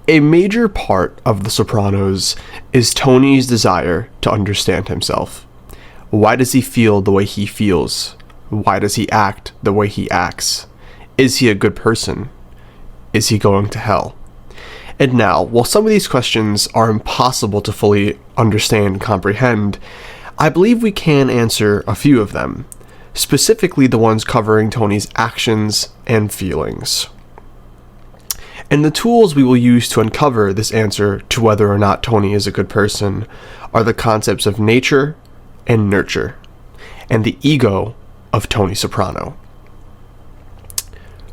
A major part of The Sopranos is Tony's desire to understand himself. Why does he feel the way he feels? Why does he act the way he acts? Is he a good person? Is he going to hell? And now, while some of these questions are impossible to fully understand and comprehend, I believe we can answer a few of them, specifically the ones covering Tony's actions and feelings. And the tools we will use to uncover this answer to whether or not Tony is a good person are the concepts of nature and nurture, and the ego of Tony Soprano.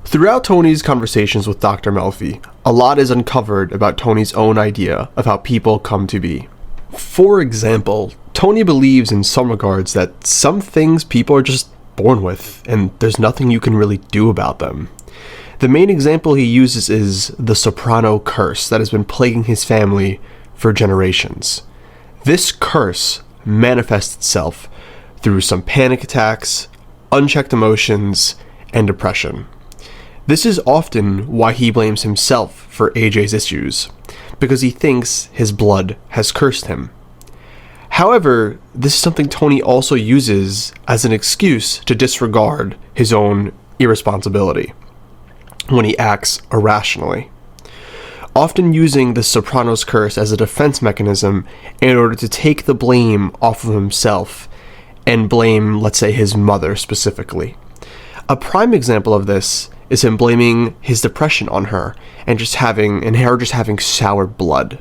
Throughout Tony's conversations with Dr. Melfi, a lot is uncovered about Tony's own idea of how people come to be. For example, Tony believes in some regards that some things people are just born with, and there's nothing you can really do about them. The main example he uses is the Soprano curse that has been plaguing his family for generations. This curse manifests itself through some panic attacks, unchecked emotions, and depression. This is often why he blames himself for AJ's issues, because he thinks his blood has cursed him. However, this is something Tony also uses as an excuse to disregard his own irresponsibility when he acts irrationally, often using the Sopranos curse as a defense mechanism in order to take the blame off of himself and blame, let's say, his mother specifically. A prime example of this is him blaming his depression on her and her just having sour blood.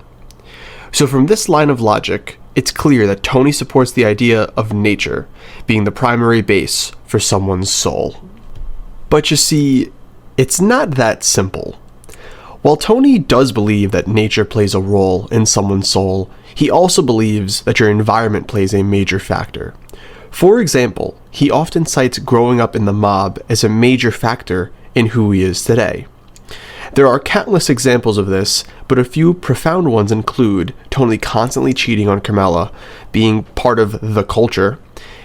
So from this line of logic, it's clear that Tony supports the idea of nature being the primary base for someone's soul. But you see, it's not that simple. While Tony does believe that nature plays a role in someone's soul, he also believes that your environment plays a major factor. For example, he often cites growing up in the mob as a major factor in who he is today. There are countless examples of this, but a few profound ones include Tony constantly cheating on Carmela, being part of the culture,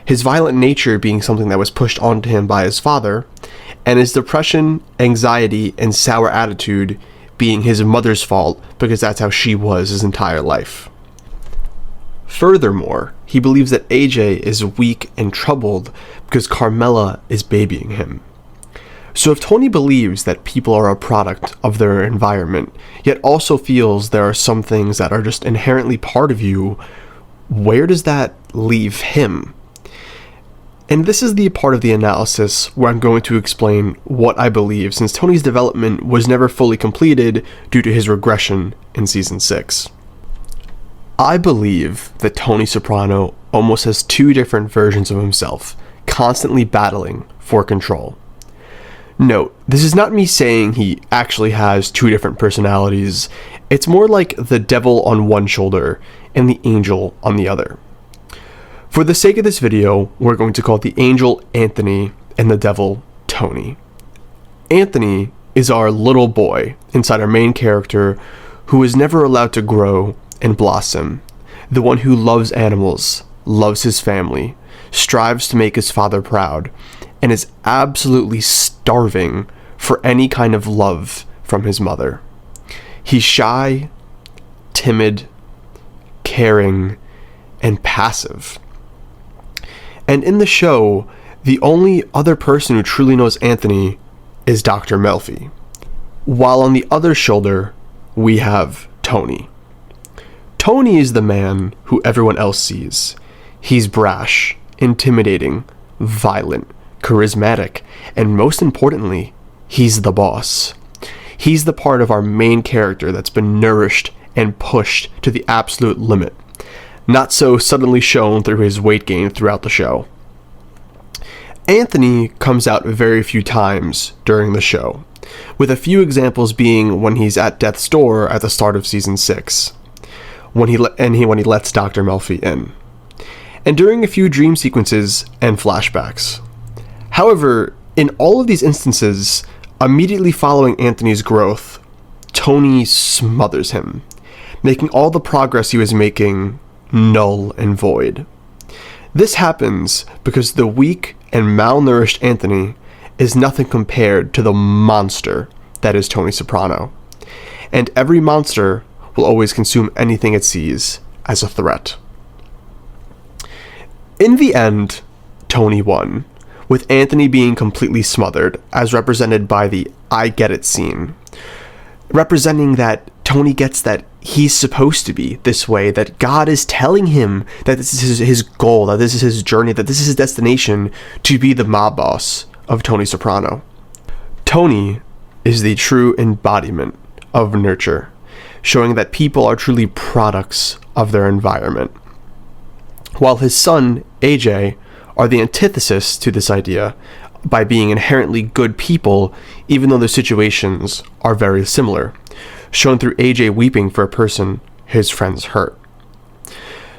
his violent nature being something that was pushed onto him by his father, and his depression, anxiety, and sour attitude being his mother's fault because that's how she was his entire life. Furthermore, he believes that AJ is weak and troubled because Carmela is babying him. So if Tony believes that people are a product of their environment, yet also feels there are some things that are just inherently part of you, where does that leave him? And this is the part of the analysis where I'm going to explain what I believe, since Tony's development was never fully completed due to his regression in Season 6. I believe that Tony Soprano almost has two different versions of himself, constantly battling for control. Note, this is not me saying he actually has two different personalities. It's more like the devil on one shoulder and the angel on the other. For the sake of this video, we're going to call the angel Anthony and the devil Tony. Anthony is our little boy inside our main character who is never allowed to grow and blossom, the one who loves animals, loves his family, strives to make his father proud, and is absolutely starving for any kind of love from his mother. He's shy, timid, caring, and passive. And in the show, the only other person who truly knows Anthony is Dr. Melfi, while on the other shoulder, we have Tony. Tony is the man who everyone else sees. He's brash, intimidating, violent, charismatic, and most importantly, he's the boss. He's the part of our main character that's been nourished and pushed to the absolute limit, not so suddenly shown through his weight gain throughout the show. Anthony comes out very few times during the show, with a few examples being when he's at death's door at the start of Season 6, when he lets Dr. Melfi in, and during a few dream sequences and flashbacks. However, in all of these instances, immediately following Anthony's growth, Tony smothers him, making all the progress he was making null and void. This happens because the weak and malnourished Anthony is nothing compared to the monster that is Tony Soprano. and every monster will always consume anything it sees as a threat. In the end, Tony won, with Anthony being completely smothered, as represented by the I get it scene, representing that Tony gets that he's supposed to be this way, that God is telling him that this is his goal, that this is his journey, that this is his destination, to be the mob boss of Tony Soprano. Tony is the true embodiment of nurture, showing that people are truly products of their environment, while his son, AJ, are the antithesis to this idea by being inherently good people, even though their situations are very similar, shown through AJ weeping for a person his friends hurt.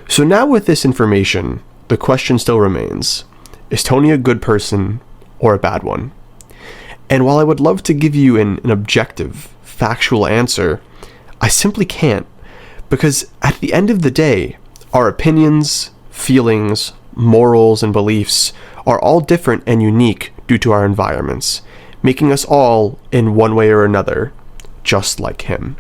So now with this information, the question still remains, is Tony a good person or a bad one? And while I would love to give you an objective, factual answer, I simply can't, because at the end of the day, our opinions, feelings, morals, and beliefs are all different and unique due to our environments, making us all, in one way or another, just like him.